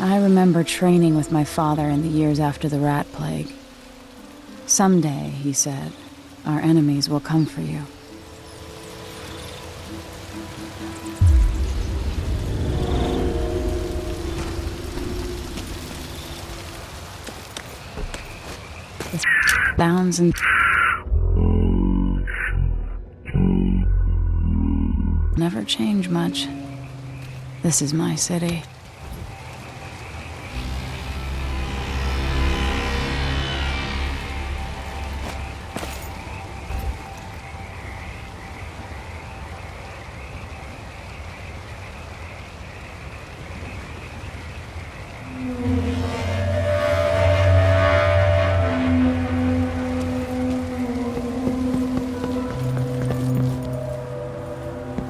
I remember training with my father in the years after the rat plague. Someday, he said, our enemies will come for you. The sounds and never change much. This is my city.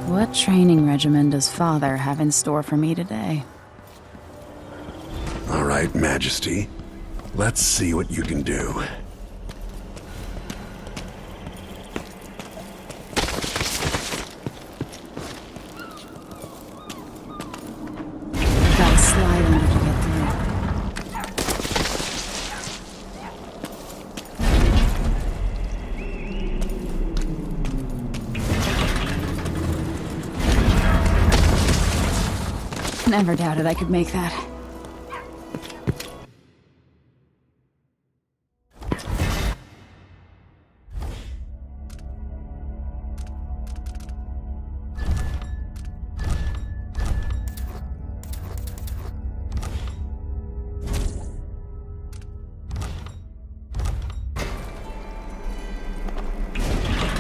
What training regimen does Father have in store for me today? All right, Majesty. Let's see what you can do. Gotta slide under to get through. Never doubted I could make that.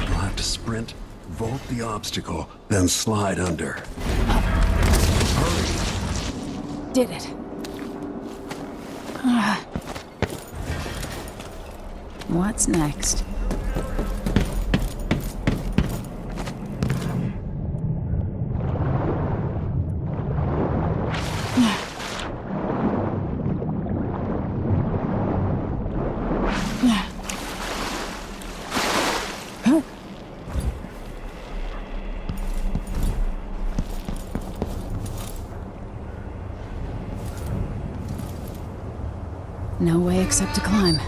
You'll have to sprint, vault the obstacle, then slide under. Did it. What's next? No way except to climb.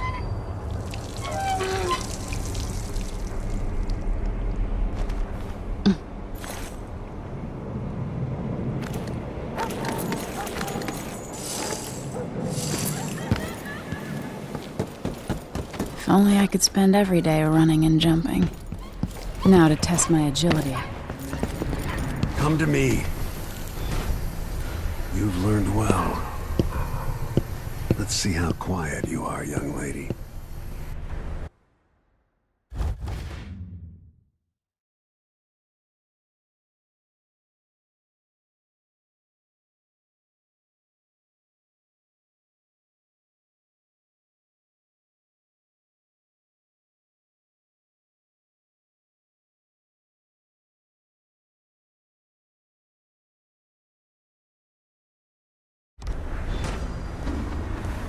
If only I could spend every day running and jumping. Now to test my agility. Come to me. You've learned well. Let's see how quiet you are, young lady.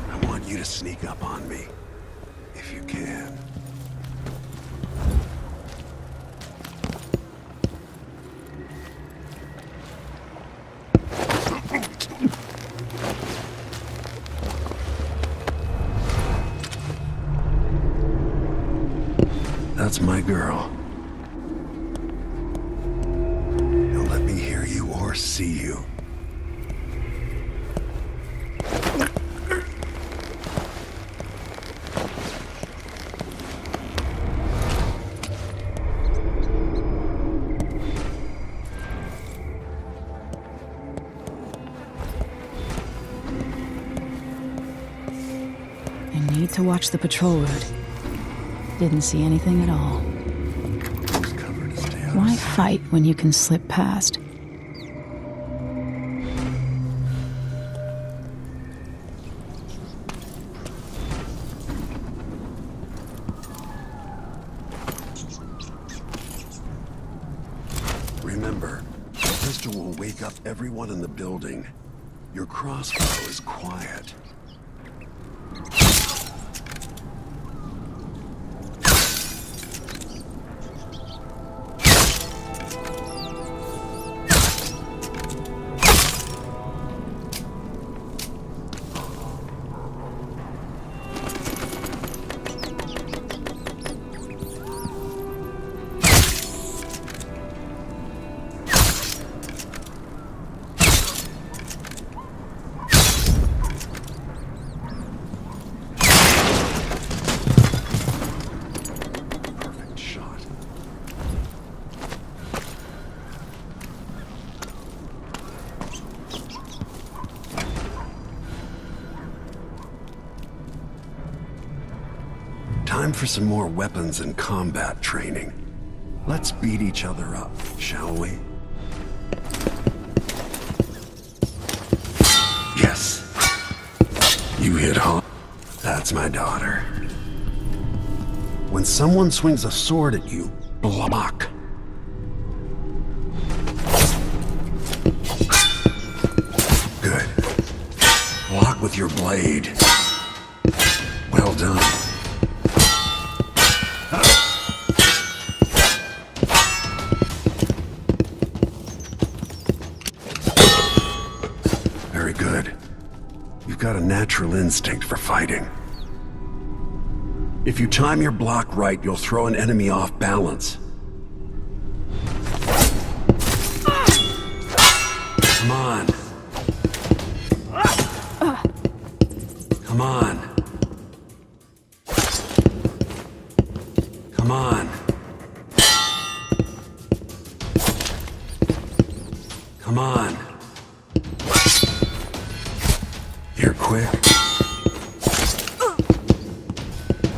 I want you to sneak up on me, if you can. That's my girl. Don't let me hear you or see you. I need to watch the patrol route. Didn't see anything at all. Who's covered his tail? Why fight when you can slip past? Remember, the pistol will wake up everyone in the building. Your crossbow is quiet. Time for some more weapons and combat training. Let's beat each other up, shall we? Yes. You hit hard. That's my daughter. When someone swings a sword at you, block. Good. Block with your blade. Well done. Very good. You've got a natural instinct for fighting. If you time your block right, you'll throw an enemy off balance. Come on. Come on. Come on. Come on. You're quick.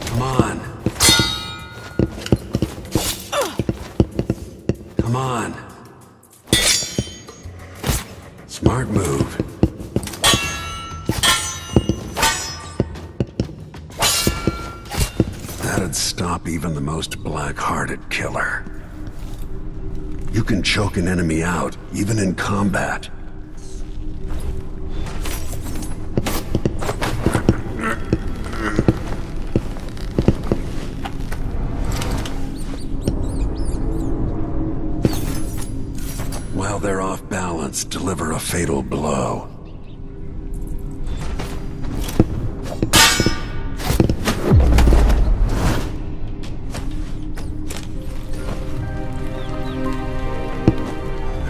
Come on. Come on. Smart move. That'd stop even the most black-hearted killer. You can choke an enemy out, even in combat. While they're off balance, deliver a fatal blow.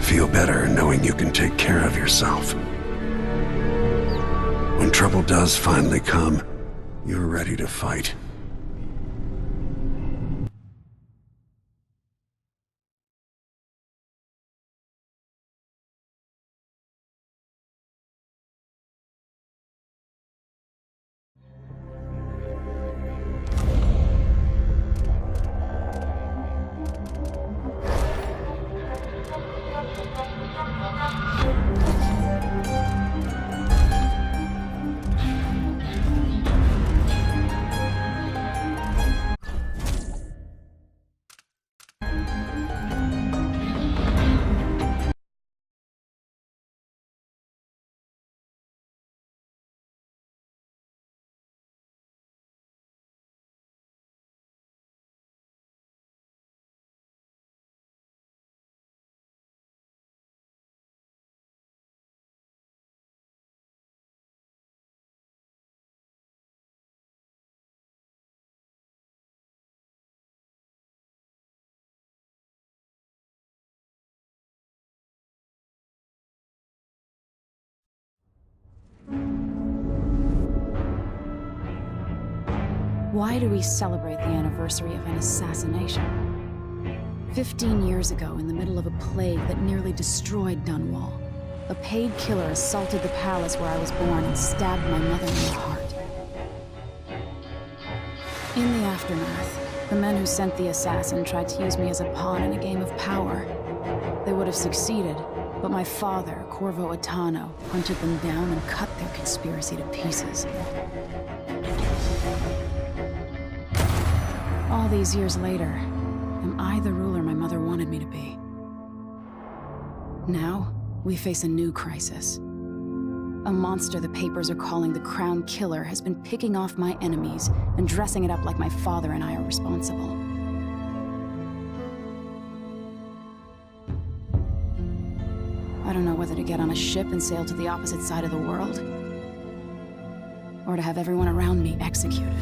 Feel better knowing you can take care of yourself. When trouble does finally come, you're ready to fight. Why do we celebrate the anniversary of an assassination? 15 years ago, in the middle of a plague that nearly destroyed Dunwall, a paid killer assaulted the palace where I was born and stabbed my mother in the heart. In the aftermath, the men who sent the assassin tried to use me as a pawn in a game of power. They would have succeeded, but my father, Corvo Attano, hunted them down and cut their conspiracy to pieces. All these years later, am I the ruler my mother wanted me to be? Now, we face a new crisis. A monster the papers are calling the Crown Killer has been picking off my enemies and dressing it up like my father and I are responsible. I don't know whether to get on a ship and sail to the opposite side of the world, or to have everyone around me executed.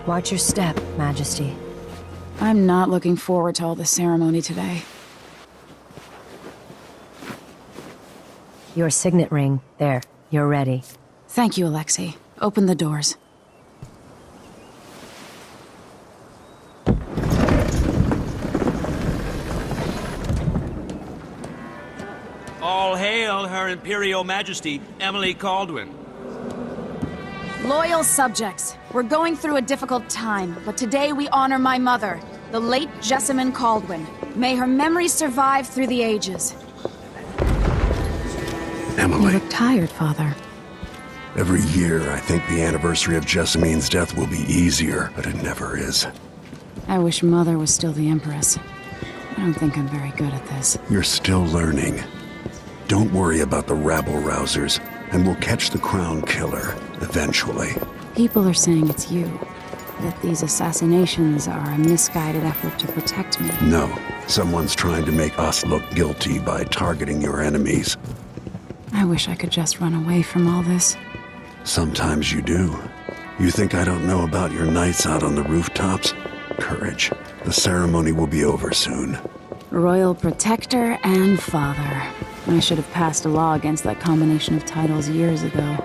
Watch your step, Majesty. I'm not looking forward to all the ceremony today. Your signet ring. There, you're ready. Thank you, Alexei. Open the doors. All hail Her Imperial Majesty, Emily Caldwin. Loyal subjects, we're going through a difficult time, but today we honor my mother, the late Jessamine Caldwin. May her memory survive through the ages. Emily, You look tired, Father. every year I think the anniversary of Jessamine's death will be easier, but it never is. I wish Mother was still the Empress. I don't think I'm very good at this. You're still learning. Don't worry about the rabble-rousers, and we'll catch the Crown Killer, eventually. People are saying it's you. That these assassinations are a misguided effort to protect me. No, someone's trying to make us look guilty by targeting your enemies. I wish I could just run away from all this. Sometimes you do. You think I don't know about your nights out on the rooftops? Courage. The ceremony will be over soon. Royal Protector and Father. I should have passed a law against that combination of titles years ago.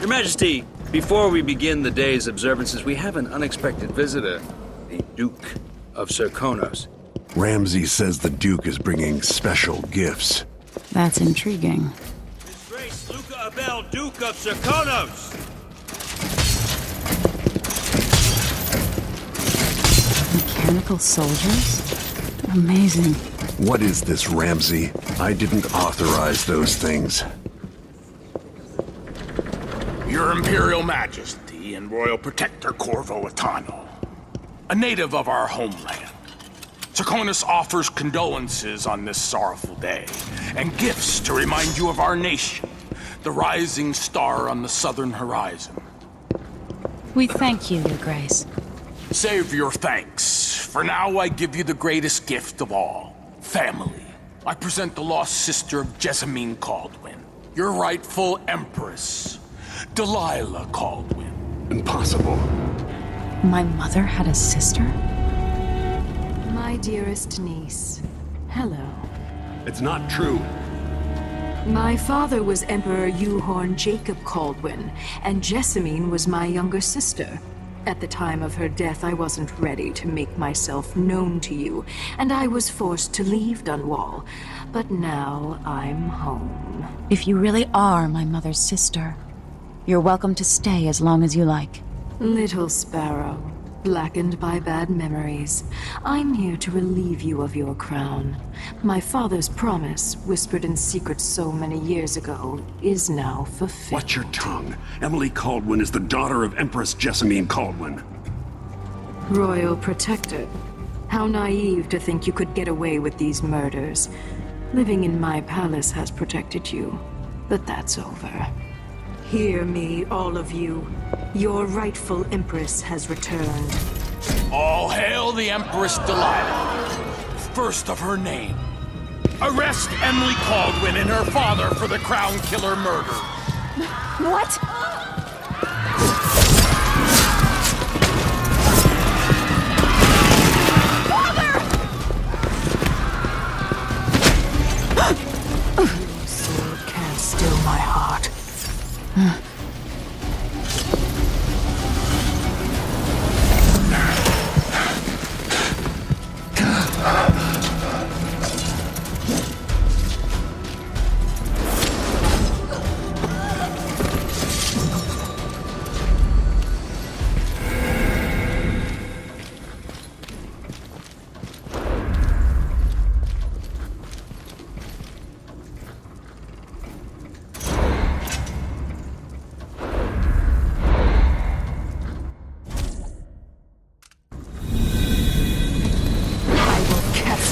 Your Majesty, before we begin the day's observances, we have an unexpected visitor, the Duke of Serkonos. Ramsay says the Duke is bringing special gifts. That's intriguing. His Grace Luca Abel, Duke of Serkonos! Mechanical soldiers? Amazing. What is this, Ramsay? I didn't authorize those things. Your Imperial Majesty and Royal Protector Corvo Atano, a native of our homeland. Serkonos offers condolences on this sorrowful day, and gifts to remind you of our nation, the rising star on the southern horizon. We thank you, Your Grace. Save your thanks. For now, I give you the greatest gift of all, family. I present the lost sister of Jessamine Caldwin, your rightful Empress, Delilah Caldwin. Impossible. My mother had a sister? My dearest niece, hello. It's not true. My father was Emperor Euhorn Jacob Caldwin, and Jessamine was my younger sister. At the time of her death, I wasn't ready to make myself known to you, and I was forced to leave Dunwall. But now I'm home. If you really are my mother's sister, you're welcome to stay as long as you like. Little sparrow, blackened by bad memories, I'm here to relieve you of your crown. My father's promise, whispered in secret so many years ago, is now fulfilled. Watch your tongue. Emily Caldwin is the daughter of Empress Jessamine Caldwin. Royal Protector, how naive to think you could get away with these murders. Living in my palace has protected you, but that's over. Hear me, all of you. Your rightful Empress has returned. All hail the Empress Delilah, first of her name. Arrest Emily Caldwin and her father for the Crown Killer murder. What? Your sword can't still my heart.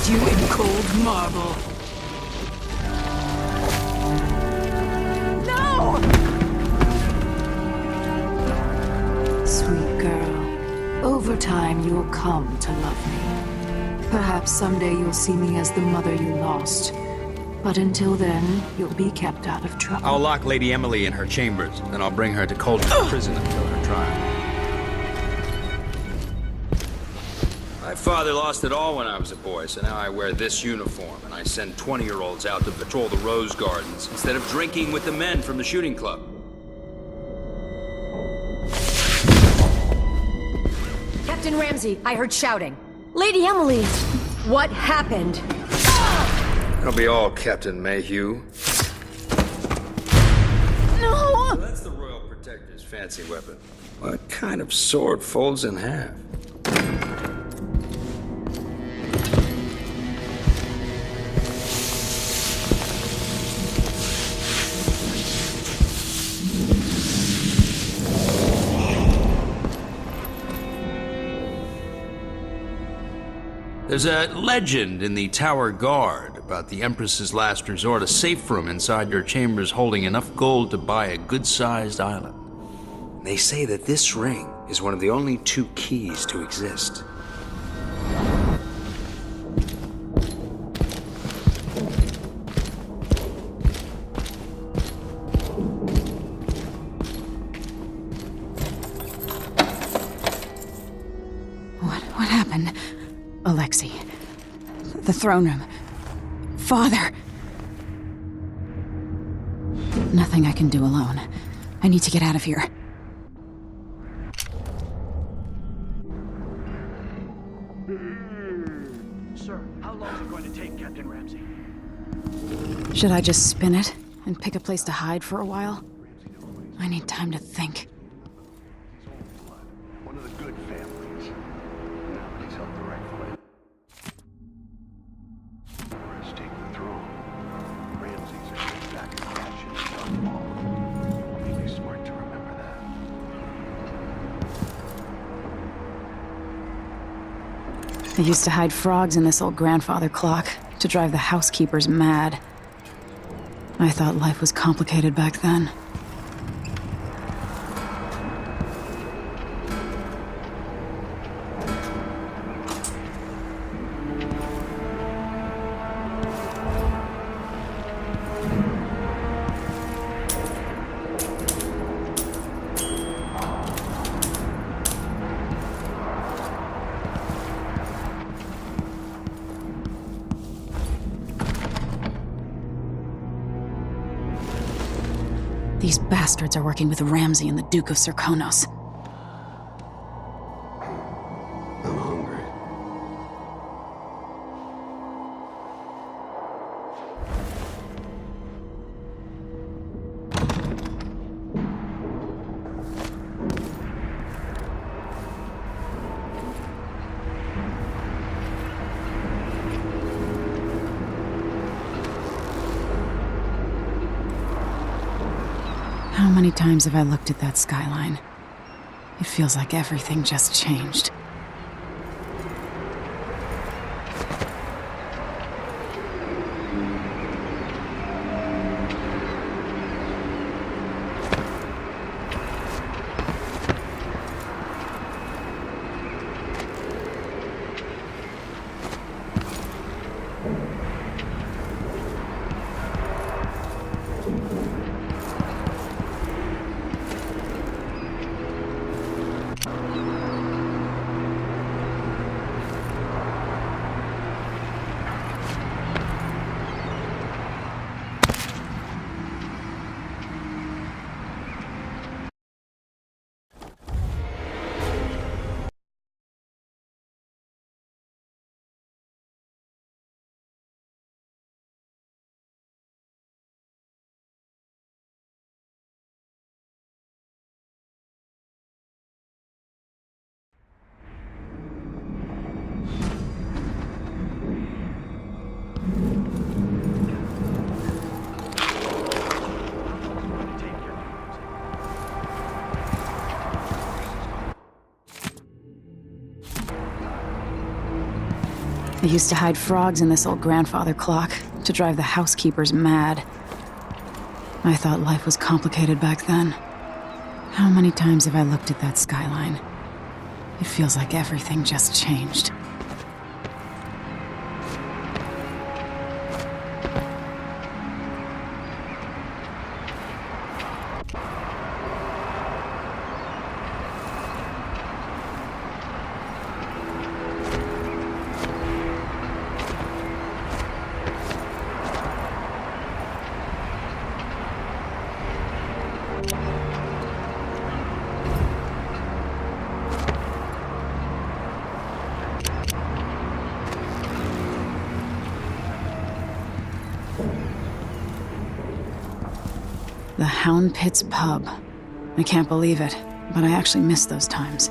You in cold marble. No! Sweet girl, over time you'll come to love me. Perhaps someday you'll see me as the mother you lost. But until then, you'll be kept out of trouble. I'll lock Lady Emily in her chambers, then I'll bring her to Cauldron Prison until her trial. father lost it all when I was a boy, so now I wear this uniform, and I send 20-year-olds out to patrol the rose gardens instead of drinking with the men from the shooting club. Captain Ramsey, I heard shouting. Lady Emily, what happened? That'll be all, Captain Mayhew. No! So that's the Royal Protector's fancy weapon. What kind of sword folds in half? There's a legend in the Tower Guard about the Empress's last resort, a safe room inside your chambers holding enough gold to buy a good-sized island. They say that this ring is one of the only 2 keys to exist. What happened? Alexei. The throne room. Father. Nothing I can do alone. I need to get out of here. Sir, how long is it going to take, Captain Ramsey? Should I just spin it and pick a place to hide for a while? I need time to think. One of the good families. Now he's held the rightful Empress take the throne. Ramses are getting back in cash in Dunwall. Maybe smart to remember that. I used to hide frogs in this old grandfather clock to drive the housekeepers mad. I thought life was complicated back then. These bastards are working with Ramsey and the Duke of Serkonos. I'm hungry. How many times have I looked at that skyline? It feels like everything just changed. I used to hide frogs in this old grandfather clock to drive the housekeepers mad. I thought life was complicated back then. How many times have I looked at that skyline? It feels like everything just changed. The Hound Pit's pub. I can't believe it, but I actually miss those times.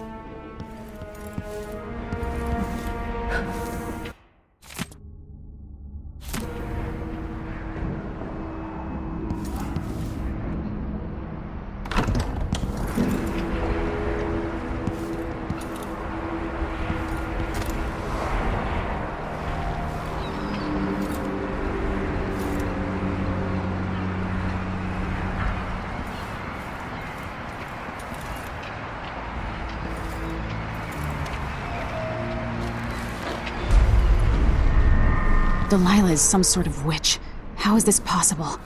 Delilah is some sort of witch. How is this possible?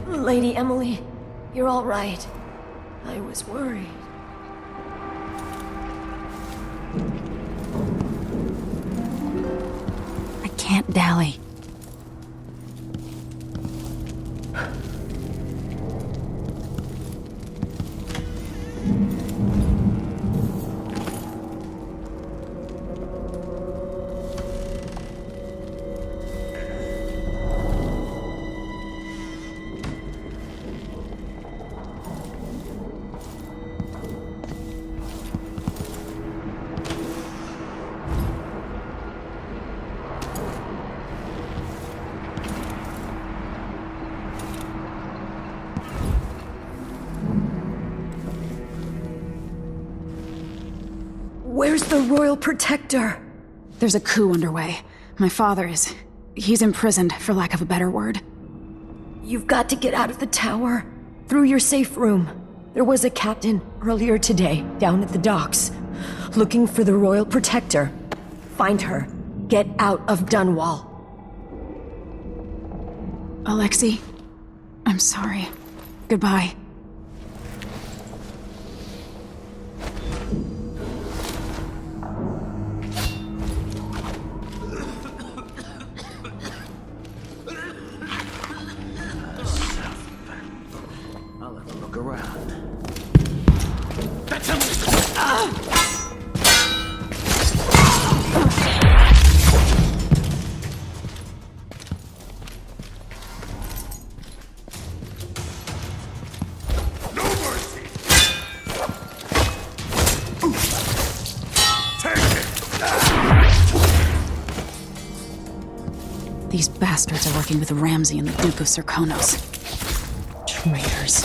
Lady Emily, you're all right. I was worried. I can't dally. Where's the Royal Protector? There's a coup underway. My father is... he's imprisoned, for lack of a better word. You've got to get out of the tower. Through your safe room. There was a captain earlier today, down at the docks, looking for the Royal Protector. Find her. Get out of Dunwall. Alexei, I'm sorry. Goodbye. I'll have a look around. That's him! No mercy! Take it! These bastards are working with Ramsey and the Duke of Serkonos. Traitors.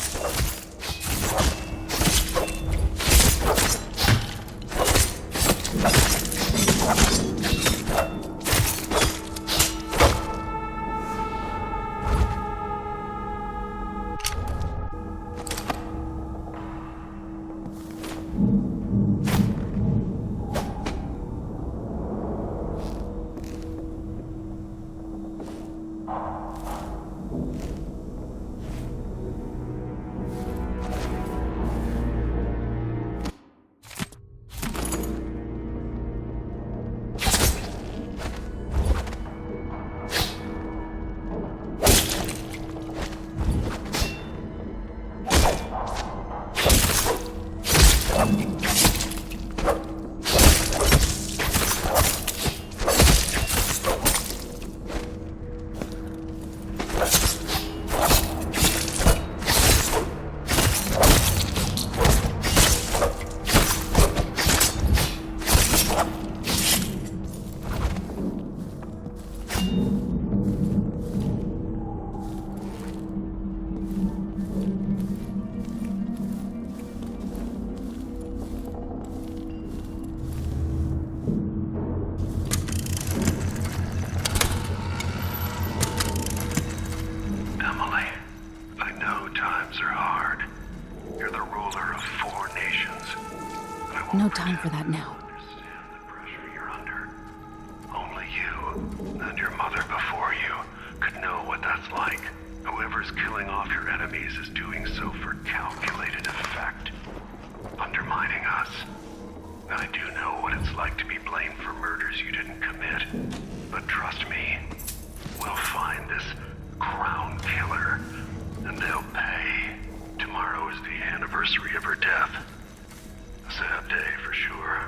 Emily, I know times are hard. You're the ruler of 4 nations. I won't No time for that now. understand the pressure you're under. Only you and your mother before you could know what that's like. Whoever's killing off your enemies is doing so for calculated effect, undermining us. I do know what it's like to be blamed for murders you didn't commit, but trust me, we'll find this crown killer, and they'll pay. Tomorrow is the anniversary of her death. A sad day for sure.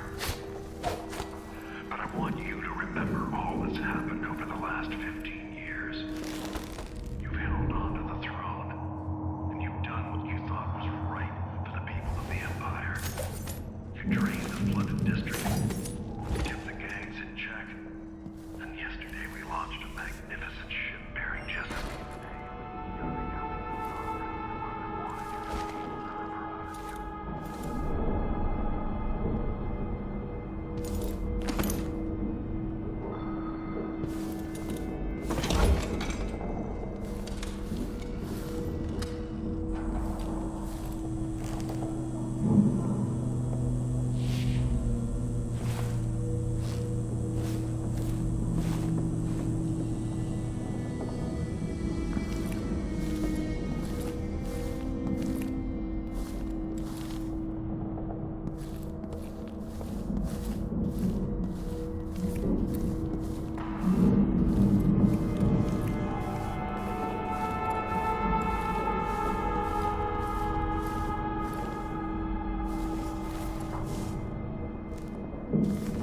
you.